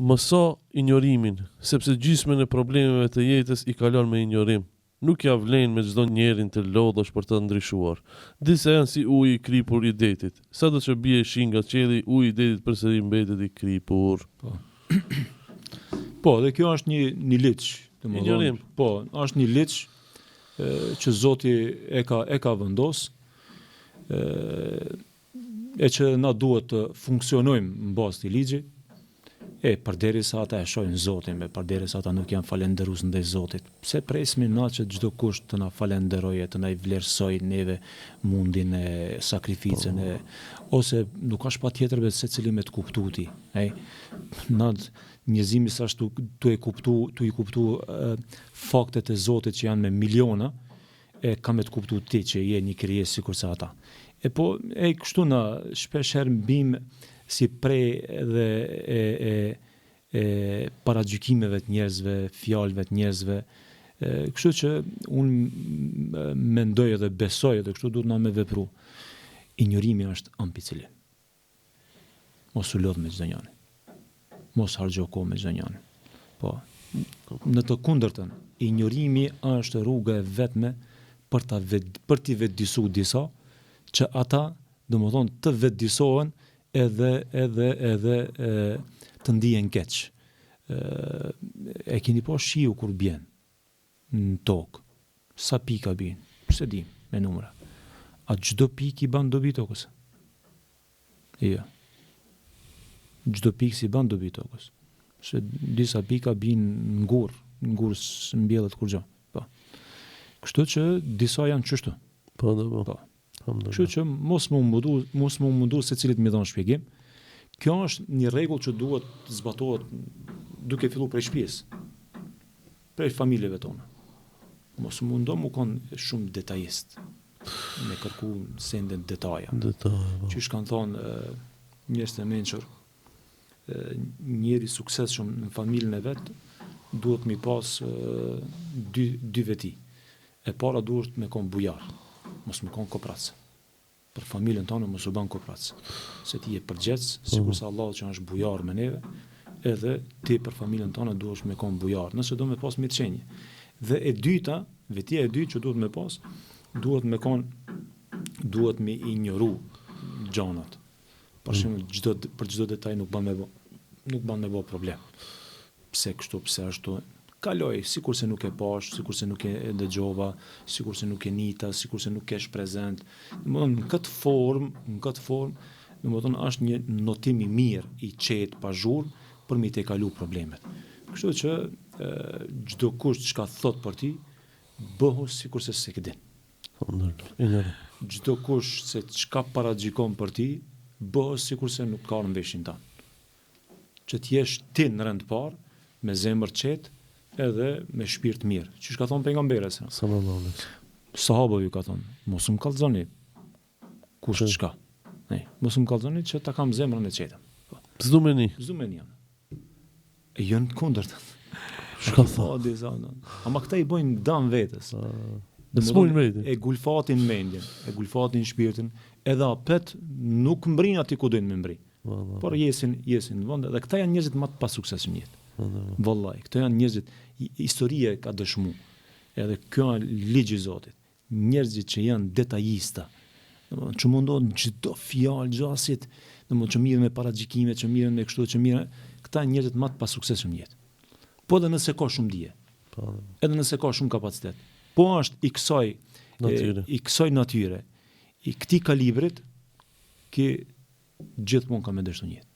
Mëso injorimin, sepse gjysmën e problemeve të jetës i kalon me injorim. Nuk ja vlen me çdo njerin të lodhosh për të ndryshuar. Disa janë si uji i kripur i detit. Sado që bie shi nga qielli, uji i detit përsëri mbetet i kripur. Po, dhe kjo është një liç, Injorim. Po, është një liç që Zoti e ka vendos e që na duhet të funksionojmë në bazë të ligjit. Përderisa ata e shohin Zotin, përderisa ata nuk janë falenderues ndaj Zotit. Pse presim na që çdo kush të na falenderojë, të na i vlerësoj neve mundin e sakrificën ose nuk ka patjetër vetë secili me të kuptuti. Na njerëzimi sa ashtu tu i kuptu faktet e Zotit që janë me miliona, ka me të kuptu ti që je një krijesë sikur se ata. Kështu na shpesh herë mbim si prej edhe paragjykimeve të njerëzve, fjalëve të njerëzve. Kështu që unë mendoj edhe besoj edhe kështu duhet na me vepru. Injorimi është ëmp i cili. Mos u lodh me çdo njëri. Mos harxho kohë me çdo njëri. Po, në të kundërtën, injorimi është rruga e vetme për t'i vetëdijsuar disa që ata, domethënë, të vetëdijsohen edhe të ndihen keq. E keni pa shiu kur bjen në tokë. Sa pika bien? Pse di me numra. A çdo pikë i ban dobi tokës? Jo. Çdo pikë si ban dobi tokës. Se disa pika bin në ngurë s'mbjellet kur gjë. Po. Kështu që disa janë çështu. Po. Kështu që mos më mundu se cilit më dhon shpjegim. Kjo është një rregull që duhet zbatohet duke filluar prej shtëpisë, prej familjeve tona. Mos mundo mu konë shumë detajist, me kërku sende detaja. Qysh kanë thonë njerëz të mençur, njeri suksesshëm në familjen e vet duhet mi pas dy veti. E para duhet me kon bujar, mos me kon koprac. Për familjen tonë mos u bën koprac. Se ti je përgjithës, sikur se Allahu që është bujar me neve, edhe ti për familjen tonë duhesh me kon bujar, nëse do me pas mirëqenie. Dhe e dyta, vetia e dytë që duhet me pas, duhet me injoru gjanat. Për shembull, për çdo detaj nuk bën me bë problem. Pse kështu, pse ashtu? Kaloj, sikur se nuk e pash, sikur se nuk e dëgjova, sikur se nuk e nita, sikur se nuk kesh prezent. Në këtë formë, domethënë është një notim i mirë, i qetë, pa zhurmë, për mi të kalu problemet. Kështu që çdo kush çka thot për ti, bëhu sikur se s'e ke din. Çdo kush se çka paragjikon për ti, bëhu sikur se nuk ka në veshin tanë. Që t'jesh ti në rend parë, me zemër qetë, edhe me shpirt mirë. Çish ka thonë pejgamberi sallallahu alaihi wasallam. Sahabëve ka thonë, mos më kallzoni kush çka. Mos më kallzoni që ta kam zemrën e qetë. Zdumeni. E janë kundërt. Çka thonë? Ama këta i bojnë dëm vetes. E gulfatin mendjen, e gulfatin shpirtin, edhe apet nuk mbrin aty ku doin me mbri. Por jesin në vend, dhe këta janë njerëzit më të pasuksesshëm në jetë. Vallai, këto janë njerëzit, historia ka dëshmu. Edhe kjo është ligji i Zotit. Njerëzit që janë detajista, që mundohen çdo fjalë, gjasit, që mirën me paragjikime, që mirën me kështu, që mirën, këta janë njerëzit më të pasuksesshëm në jetë. Po edhe nëse ka shumë dije. Edhe nëse ka shumë kapacitet. Po është i kësaj natyre, i këtij kalibrit që gjithmonë ka me dështu një jetë.